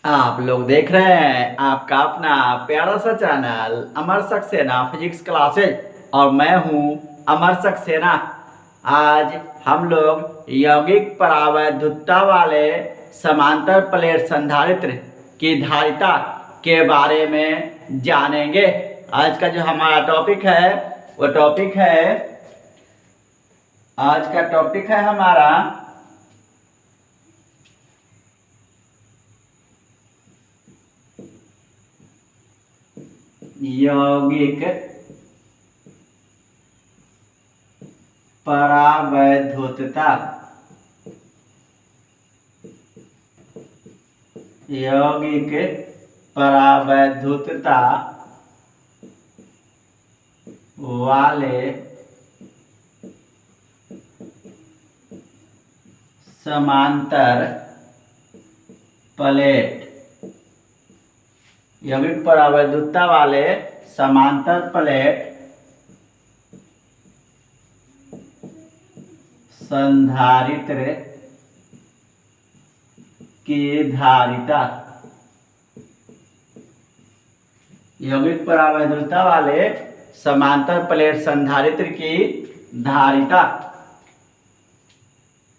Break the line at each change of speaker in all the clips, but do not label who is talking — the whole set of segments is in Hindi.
आप लोग देख रहे हैं आपका अपना प्यारा सा चैनल अमर सक्सेना फिजिक्स क्लासेज और मैं हूं अमर सक्सेना। आज हम लोग यौगिक परावैद्युतता वाले समांतर प्लेट संधारित्र की धारिता के बारे में जानेंगे। आज का जो हमारा टॉपिक है वो आज का टॉपिक है हमारा यौगिक परावैद्युतता। यौगिक परावैद्युतता वाले समांतर प्लेट। यौगिक परावैद्युतता वाले समांतर प्लेट संधारित्र की धारिता। यौगिक परावैद्युतता वाले समांतर प्लेट संधारित्र की धारिता।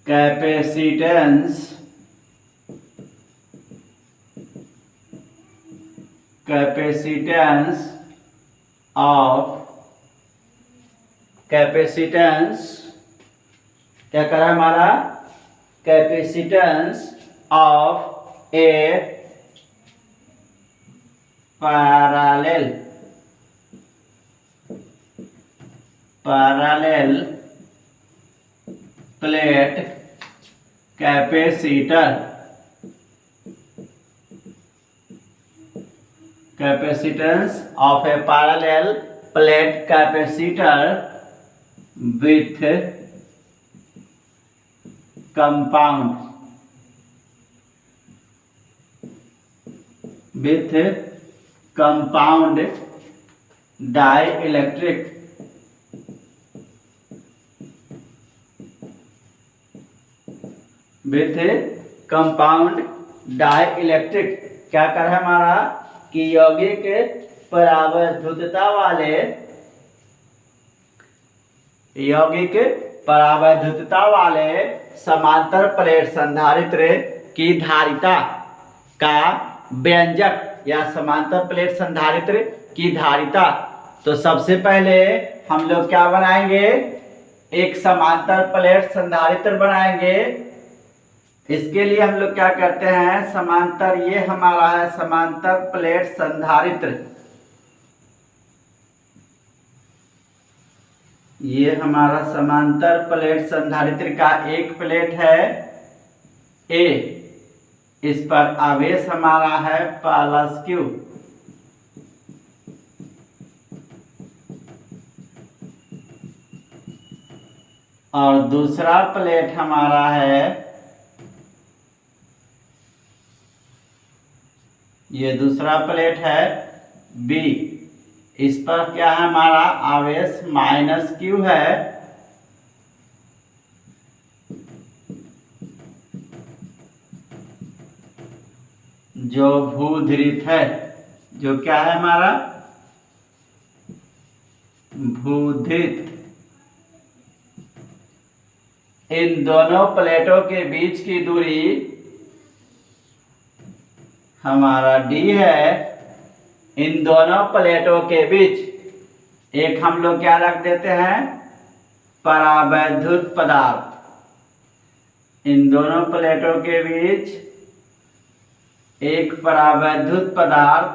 कैपेसिटेंस क्या करा हमारा capacitance of A parallel plate capacitor. Capacitance of A parallel plate capacitor with compound dielectric क्या कर है हमारा कि यौगिक परावैद्युतता वाले समांतर प्लेट संधारित्र की धारिता का व्यंजक या समांतर प्लेट संधारित्र की धारिता। तो सबसे पहले हम लोग क्या बनाएंगे, एक समांतर प्लेट संधारित्र बनाएंगे। इसके लिए हम लोग क्या करते हैं, समांतर, ये हमारा है समांतर प्लेट संधारित्र। ये हमारा समांतर प्लेट संधारित्र का एक प्लेट है ए, इस पर आवेश हमारा है +Q। और दूसरा प्लेट हमारा है, ये दूसरा प्लेट है बी, इस पर क्या है हमारा आवेश -Q है। जो भूध्रित है, जो क्या है हमारा भूध्रित। इन दोनों प्लेटों के बीच की दूरी हमारा d है। इन दोनों प्लेटों के बीच एक हम लोग क्या रख देते हैं, परावैद्युत पदार्थ। इन दोनों प्लेटों के बीच एक परावैद्युत पदार्थ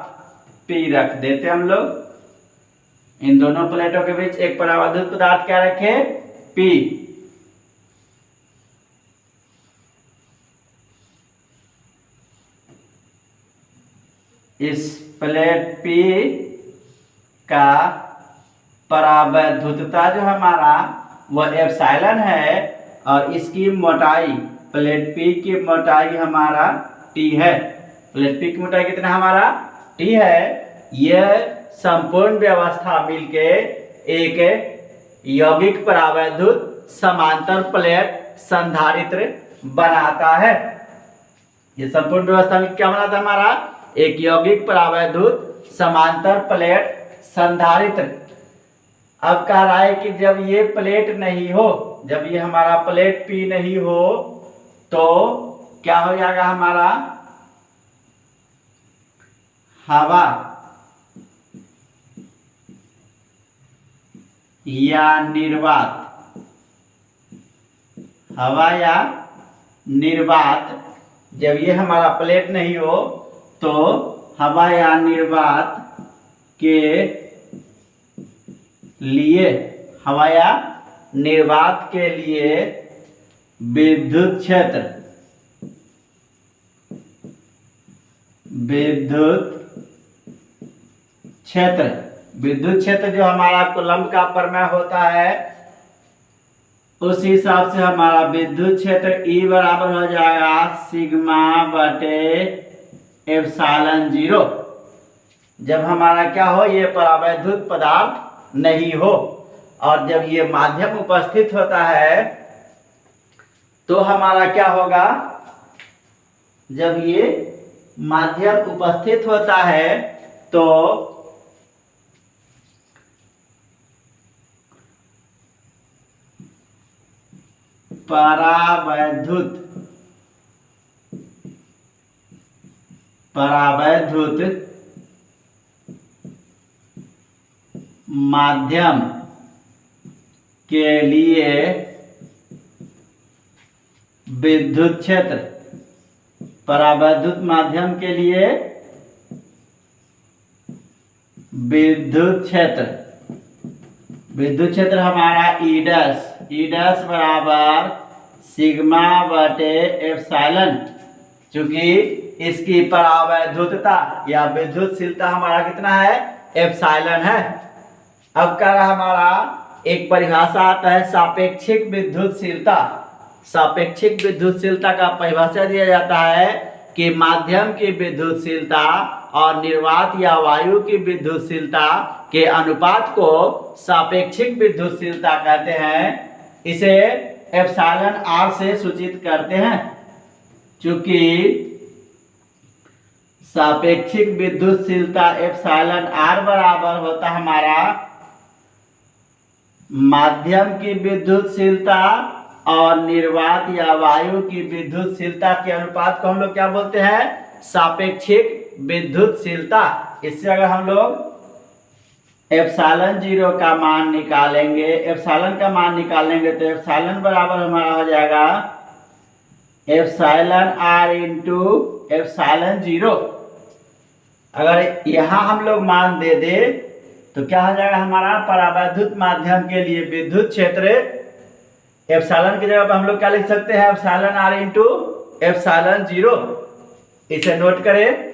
P रख देते हम लोग। इन दोनों प्लेटों के बीच एक परावैद्युत पदार्थ क्या रखे, P। इस प्लेट P का परावैद्युतता जो हमारा वह एप्सिलॉन है और इसकी मोटाई, प्लेट P की मोटाई हमारा T है। प्लेट P की मोटाई कितना हमारा T है। यह संपूर्ण व्यवस्था मिलके एक यौगिक परावैद्युत समांतर प्लेट संधारित्र बनाता है। ये संपूर्ण व्यवस्था में क्या बना था हमारा, एक यौगिक परावैद्युत समांतर प्लेट संधारित्र। अब कह रहा है कि जब ये प्लेट नहीं हो, जब ये हमारा प्लेट P नहीं हो तो क्या हो जाएगा हमारा, हवा या निर्वात, हवा या निर्वात, जब ये हमारा प्लेट नहीं हो तो हवा या निर्वात के लिए, हवा या निर्वात के लिए विद्युत क्षेत्र, विद्युत क्षेत्र जो हमारा कूलम्ब का प्रमेय होता है उस हिसाब से हमारा विद्युत क्षेत्र E बराबर हो जाएगा सिग्मा बटे एप्सिलॉन 0। जब हमारा क्या हो, ये परावैद्युत पदार्थ नहीं हो और जब ये माध्यम उपस्थित होता है तो हमारा क्या होगा, जब ये माध्यम उपस्थित होता है तो परावैद्युत माध्यम के लिए विद्युत क्षेत्र, परावैद्युत माध्यम के लिए विद्युत क्षेत्र हमारा ई डैश बराबर सिग्मा बटे एप्सिलॉन, चूंकि इसकी परावैद्युतता या विद्युतशीलता हमारा कितना है, एप्सिलॉन है। अब क्या रहा हमारा, एक परिभाषा आता है सापेक्षिक विद्युतशीलता। सापेक्षिक विद्युतशीलता का परिभाषा दिया जाता है कि माध्यम की विद्युतशीलता और निर्वात या वायु की विद्युतशीलता के अनुपात को सापेक्षिक विद्युतशीलता कहते हैं। इसे एप्सिलॉन आर से सूचित करते हैं। चूंकि सापेक्षिक विद्युतशीलता एप्सिलॉन आर बराबर होता हमारा माध्यम की विद्युतशीलता और निर्वात या वायु की विद्युतशीलता के अनुपात को हम लोग क्या बोलते हैं, सापेक्षिक विद्युतशीलता। इससे अगर हम लोग एप्सिलॉन 0 का मान निकालेंगे, एप्सिलॉन का मान निकालेंगे तो एप्सिलॉन बराबर हमारा हो जाएगा एप्सिलॉन आर इंटू एप्सिलॉन 0। अगर यहाँ हम लोग मान दे दे तो क्या हो जाएगा हमारा, परावैद्युत माध्यम के लिए विद्युत क्षेत्र एप्सिलॉन की जगह पर हम लोग क्या लिख सकते हैं, एप्सिलॉन आर इंटू एप्सिलॉन 0। इसे नोट करें।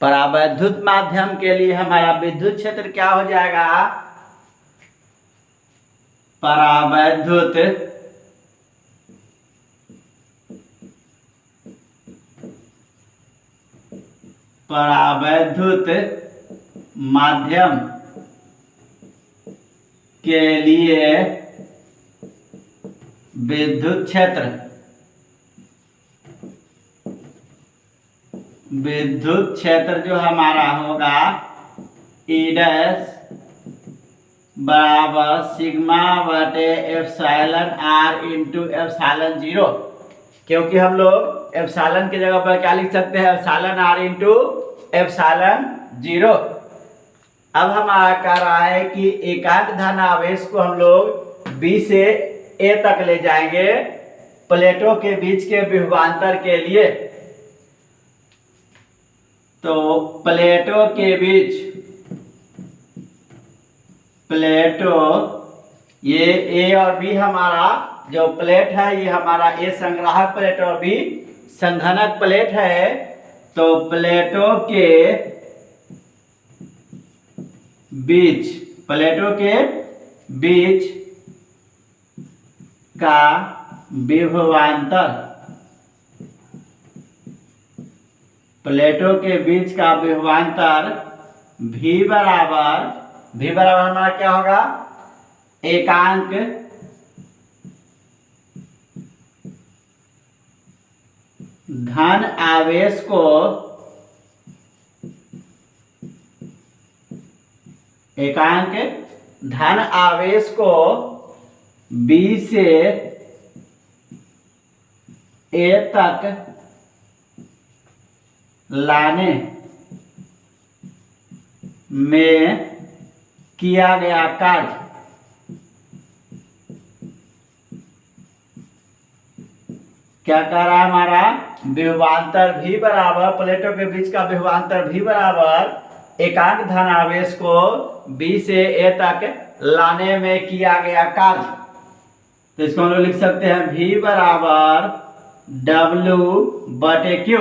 परावैद्युत माध्यम के लिए हमारा विद्युत क्षेत्र क्या हो जाएगा, परावैद्युत माध्यम के लिए विद्युत क्षेत्र जो हमारा होगा ई डैश बराबर सिग्मा बटे एप्सिलॉन आर इंटू एप्सिलॉन 0। क्योंकि हम लोग एप्सिलॉन की जगह पर क्या लिख सकते हैं, एप्सिलॉन आर इंटू एप्सिलॉन 0। अब हमारा कह रहा है कि एकांक धन आवेश को हम लोग बी से ए तक ले जाएंगे प्लेटों के बीच के विभवांतर के लिए। तो प्लेटों के बीच, प्लेटों, ये ए और बी हमारा जो प्लेट है ये हमारा ए संग्राहक प्लेट और बी संघनक प्लेट है। तो प्लेटों के बीच, प्लेटों के बीच का विभवांतर, प्लेटों के बीच का विभवांतर V बराबर हमारा क्या होगा, एकांक धन आवेश को B से A तक लाने में किया गया कार्य क्या कह रहा है हमारा, विभवांतर V बराबर, प्लेटों के बीच का विभवांतर V बराबर एकांक धन आवेश को B से A तक लाने में किया गया कार्य। तो इसको हम लोग लिख सकते हैं V बराबर W/Q।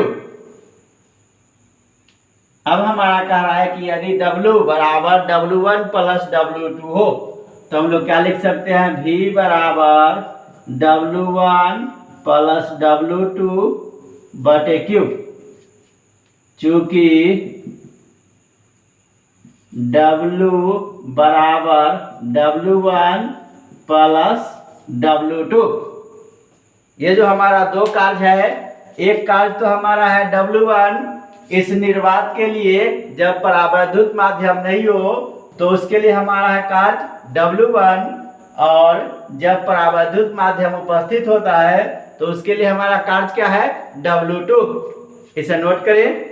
अब हमारा कह रहा है कि यदि W बराबर W1 प्लस W2 हो तो हम लोग क्या लिख सकते हैं, V बराबर W1 प्लस W2/Q। चूंकि W बराबर W1 प्लस W2, ये जो हमारा दो कार्य है, एक कार्य तो हमारा है W1, इस निर्वात के लिए जब परावैद्युत माध्यम नहीं हो तो उसके लिए हमारा है कार्य W1, और जब परावैद्युत माध्यम उपस्थित होता है तो उसके लिए हमारा कार्य क्या है, W2। इसे नोट करें।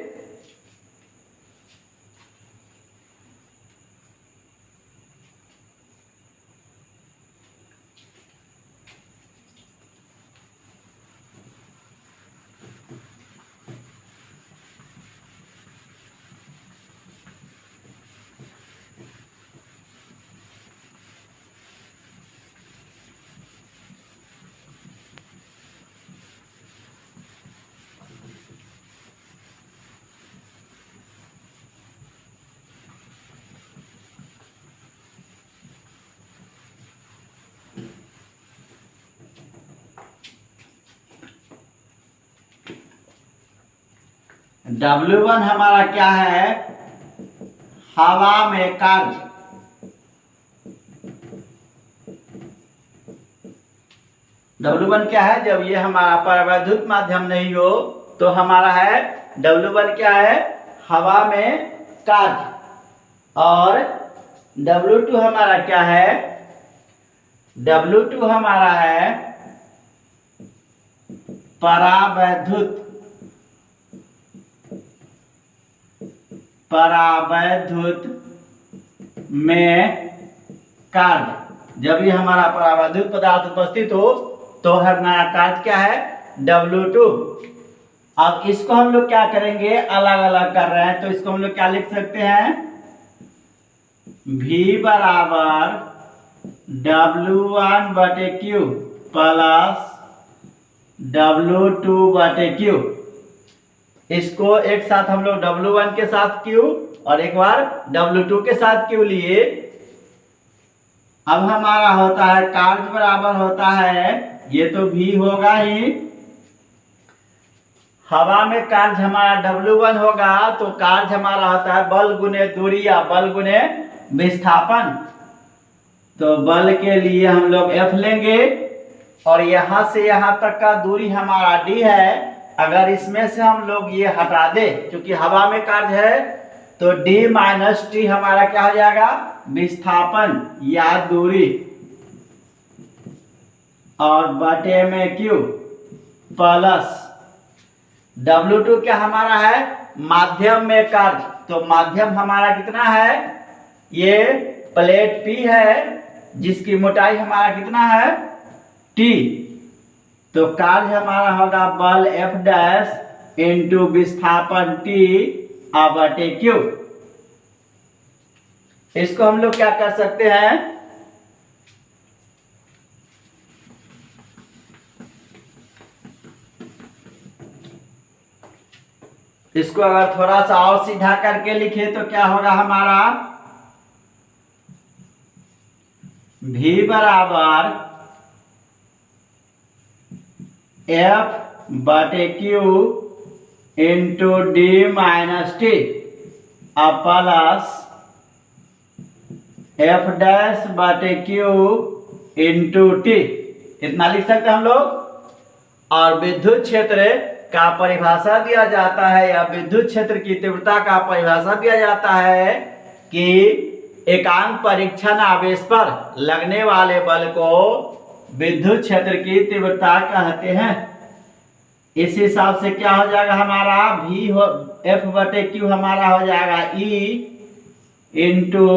W1 हमारा क्या है, हवा में कार्य। W1 क्या है, जब ये हमारा परावैद्युत माध्यम नहीं हो तो हमारा है W1 क्या है, हवा में कार्य। और W2 हमारा क्या है, W2 हमारा है परावैद्युत में कार्य। जब ये हमारा परावैद्युत पदार्थ उपस्थित हो तो हमारा कार्य क्या है, W2। अब इसको हम लोग क्या करेंगे, अलग अलग कर रहे हैं तो इसको हम लोग क्या लिख सकते हैं, V बराबर W1/Q प्लस W2/Q। इसको एक साथ हम लोग W1 के साथ Q और एक बार W2 के साथ Q लिए। अब हमारा होता है कार्य बराबर होता है, ये तो V होगा ही, हवा में कार्य हमारा W1 होगा तो कार्य हमारा होता है बल गुने दूरी या बल गुने विस्थापन। तो बल के लिए हम लोग F लेंगे और यहां से यहां तक का दूरी हमारा D है। अगर इसमें से हम लोग ये हटा दे, क्योंकि हवा में कार्य है, तो D माइनस T हमारा क्या हो जाएगा, विस्थापन या दूरी, और बटे में Q प्लस W2 क्या हमारा है, माध्यम में कार्य। तो माध्यम हमारा कितना है, ये प्लेट P है जिसकी मोटाई हमारा कितना है T। तो कार्य हमारा होगा बल F डैश इंटू विस्थापन T बटे Q। इसको हम लोग क्या कर सकते हैं, इसको अगर थोड़ा सा और सीधा करके लिखे तो क्या होगा हमारा V बराबर F बटे Q into D minus T plus F dash बटे Q इंटू T। इतना लिख सकते हैं हम लोग। और विद्युत क्षेत्र का परिभाषा दिया जाता है या विद्युत क्षेत्र की तीव्रता का परिभाषा दिया जाता है कि एकांक परीक्षण आवेश पर लगने वाले बल को विद्युत क्षेत्र की तीव्रता कहते हैं। इस हिसाब से क्या हो जाएगा हमारा F बटे Q हमारा हो जाएगा E into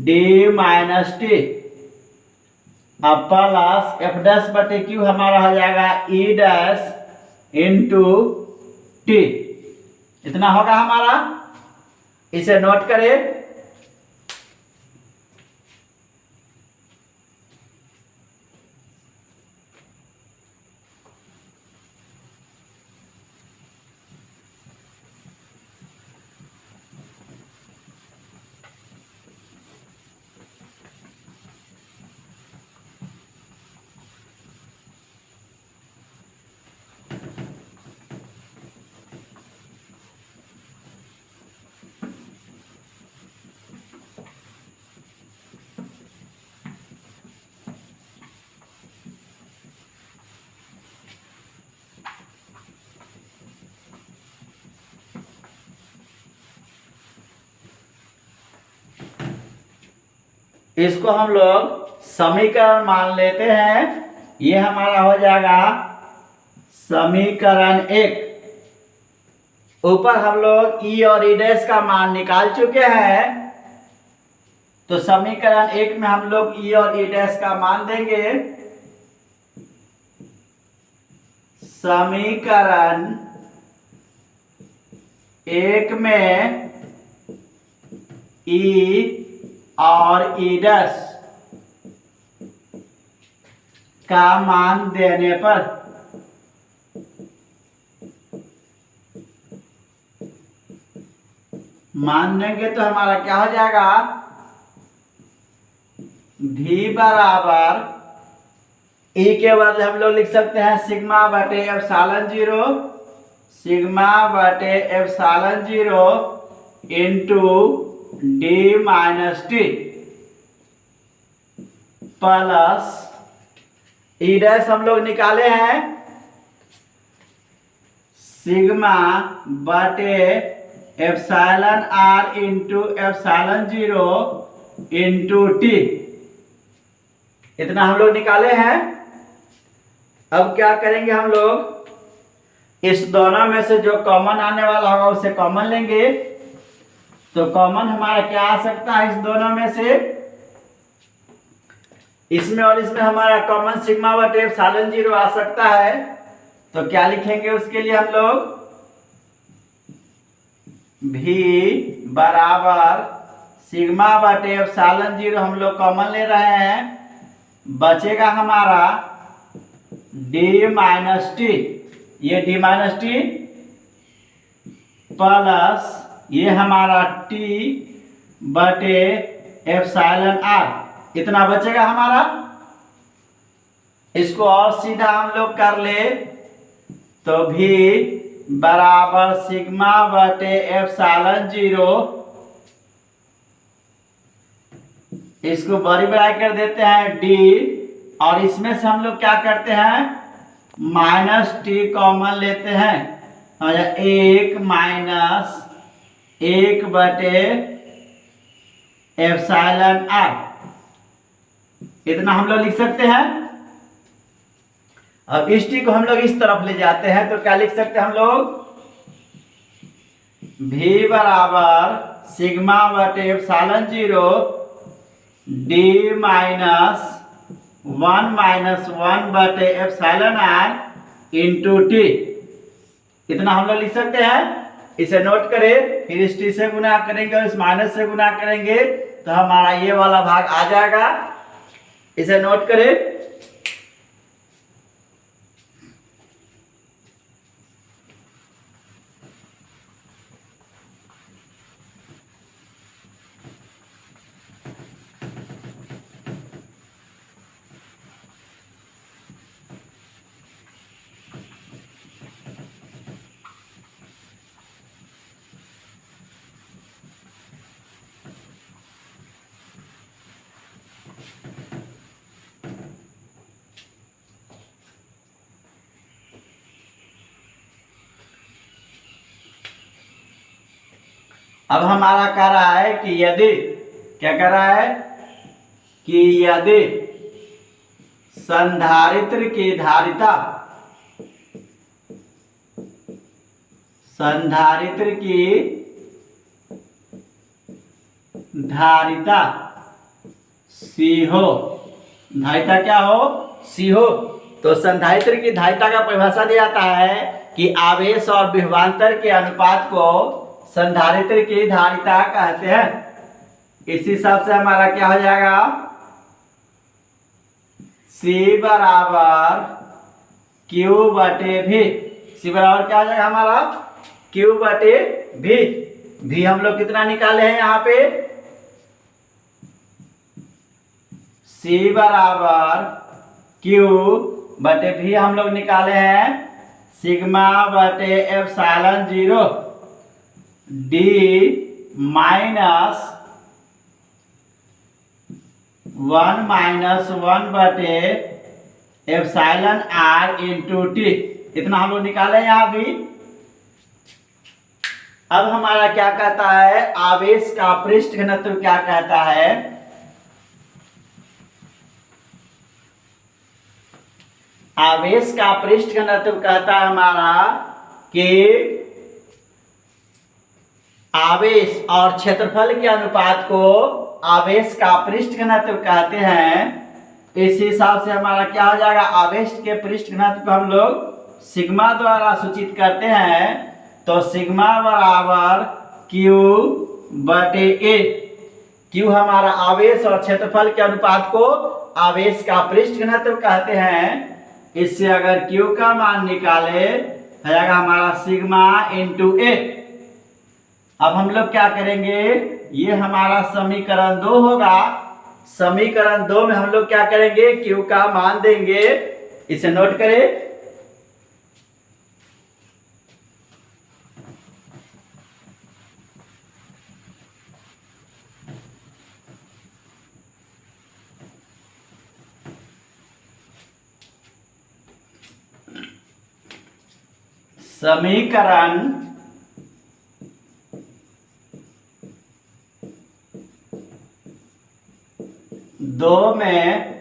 D minus T plus F dash बटे Q हमारा हो जाएगा E डैश इंटू T। इतना होगा हमारा, इसे नोट करें। इसको हम लोग समीकरण मान लेते हैं। ये हमारा हो जाएगा समीकरण 1। ऊपर हम लोग E और E डैश का मान निकाल चुके हैं, तो समीकरण 1 में हम लोग E और E डैश का मान देंगे। समीकरण 1 में E और E डैश का मान देने पर मान देंगे तो हमारा क्या हो जाएगा V बराबर E के बदले हम लोग लिख सकते हैं सिग्मा बटे एप्सिलॉन 0, सिग्मा बटे epsilon 0 into D minus T plus E dash हम लोग निकाले हैं सिग्मा बटे epsilon R into epsilon 0 into T। इतना हम लोग निकाले हैं। अब क्या करेंगे हम लोग, इस दोनों में से जो कॉमन आने वाला होगा उसे कॉमन लेंगे। तो कॉमन हमारा क्या आ सकता है इस दोनों में से, इसमें और इसमें हमारा कॉमन सिग्मा बटे एप्सिलॉन 0 आ सकता है। तो क्या लिखेंगे उसके लिए हम लोग V बराबर सिग्मा बटे एप्सिलॉन 0 हम लोग कॉमन ले रहे हैं, बचेगा हमारा D माइनस T, ये D माइनस T प्लस ये हमारा T बटे एप्सिलॉन R, इतना बचेगा हमारा। इसको और सीधा हम लोग कर ले तो V बराबर सिग्मा बटे एप्सिलॉन 0, इसको बड़ी बड़ा कर देते हैं D, और इसमें से हम लोग क्या करते हैं माइनस T कॉमन लेते हैं, और 1 माइनस 1 बटे एप्सिलॉन R, इतना हम लोग लिख सकते हैं। अब इस T को हम लोग इस तरफ ले जाते हैं तो क्या लिख सकते हैं हम लोग V बराबर सिग्मा बटे एप्सिलॉन 0 D माइनस वन बटे एप्सिलॉन r इंटू टी। इतना हम लोग लिख सकते हैं। इसे नोट करें, फिर इस टी से गुना करेंगे और इस माइनस से गुना करेंगे तो हमारा ये वाला भाग आ जाएगा। इसे नोट करें। अब हमारा कह रहा है कि यदि, क्या कह रहा है कि यदि संधारित्र की धारिता, संधारित्र की धारिता सी हो, धारिता क्या हो, सी हो, तो संधारित्र की धारिता का परिभाषा दिया जाता है कि आवेश और विभवांतर के अनुपात को संधारित्र की धारिता कहते हैं। इसी हिसाब से हमारा क्या हो जाएगा, C बराबर Q बटे भी, C बराबर क्या हो जाएगा हमारा, Q बटे भी। भी हम लोग कितना निकाले हैं यहाँ पे, C बराबर Q बटे भी हम लोग निकाले हैं सिग्मा बटे एप्सिलॉन 0 D माइनस वन बटे एप्सिलॉन r इंटू टी। इतना हम लोग निकाले यहाँ भी। अब हमारा क्या कहता है, आवेश का पृष्ठ घनत्व क्या कहता है, आवेश का पृष्ठ घनत्व कहता है हमारा कि आवेश और क्षेत्रफल के अनुपात को आवेश का पृष्ठ घनत्व कहते हैं। इस हिसाब से हमारा क्या हो जाएगा, आवेश के पृष्ठ घनत्व को हम लोग सिग्मा द्वारा सूचित करते हैं। तो सिग्मा बराबर Q बटे A। Q हमारा आवेश और क्षेत्रफल के अनुपात को आवेश का पृष्ठ घनत्व कहते हैं। इससे अगर Q का मान निकाले हो जाएगा हमारा सिग्मा इंटू A। अब हम लोग क्या करेंगे, ये हमारा समीकरण 2 होगा। समीकरण 2 में हम लोग क्या करेंगे, Q का मान देंगे। इसे नोट करें। समीकरण 2 में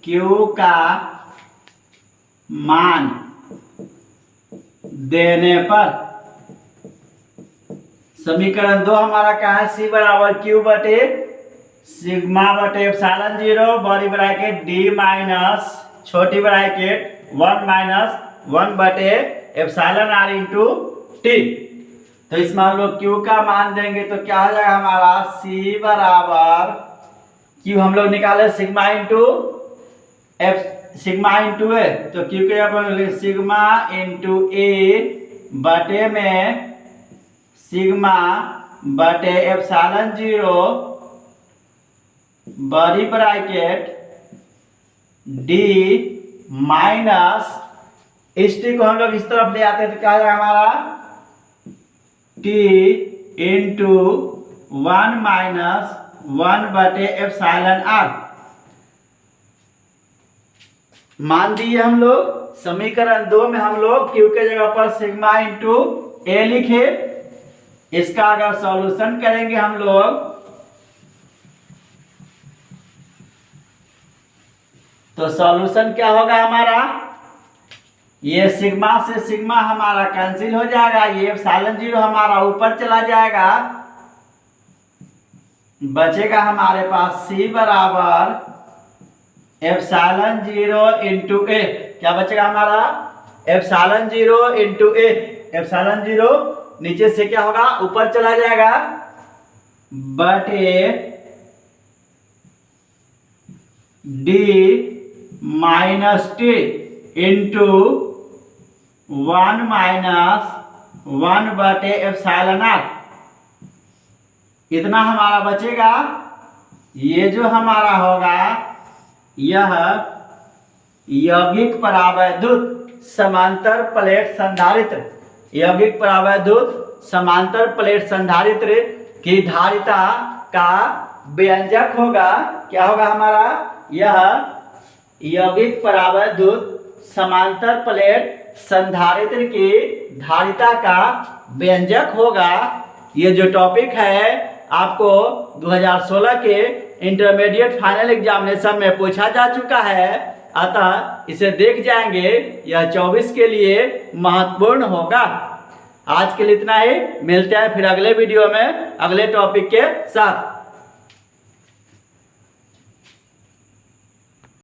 Q का मान देने पर, समीकरण 2 हमारा क्या है, C बराबर Q बटे सिग्मा बटे एप्सिलॉन 0 बड़ी ब्रैकेट D माइनस छोटी ब्रैकेट 1 माइनस 1 बटे एप्सिलॉन r इंटू टी। तो इसमें हम लोग Q का मान देंगे तो क्या हो जाएगा हमारा, C बराबर Q हम लोग निकाले sigma into F, sigma into A. तो Q के अपन सिग्मा इंटू ए बटे में सिग्मा बटे एप्सिलॉन 0 बड़ी ब्रैकेट D माइनस, इस टी को हम लोग इस तरफ ले आते हैं तो क्या हो जाएगा हमारा T इंटू 1 माइनस 1 बटे एप्सिलॉन r। मान दिए हम लोग। समीकरण 2 में हम लोग Q के जगह पर सिग्मा इंटू ए लिखे। इसका अगर सॉल्यूशन करेंगे हम लोग तो सॉल्यूशन क्या होगा हमारा, ये सिग्मा से सिग्मा हमारा कैंसिल हो जाएगा, ये एप्सिलॉन 0 हमारा ऊपर चला जाएगा, बचेगा हमारे पास C बराबर एप्सिलॉन 0 इंटू ए। क्या बचेगा हमारा? एप्सिलॉन 0 इंटू ए। एप्सिलॉन 0 नीचे से क्या होगा? ऊपर चला जाएगा, बटे D minus T into 1 minus 1 बटे एप्सिलॉन आर। इतना हमारा बचेगा। ये जो हमारा होगा यह यौगिक परावैद्युत समांतर प्लेट संधारित्र, यौगिक परावैद्युत समांतर प्लेट संधारित्र की धारिता का व्यंजक होगा। क्या होगा हमारा? यह यौगिक परावैद्युत समांतर प्लेट संधारित्र की धारिता का व्यंजक होगा। ये जो टॉपिक है आपको 2016 के इंटरमीडिएट फाइनल एग्जामिनेशन में पूछा जा चुका है, अतः इसे देख जाएंगे, यह 24 के लिए महत्वपूर्ण होगा। आज के लिए इतना ही, मिलते हैं फिर अगले वीडियो में अगले टॉपिक के साथ।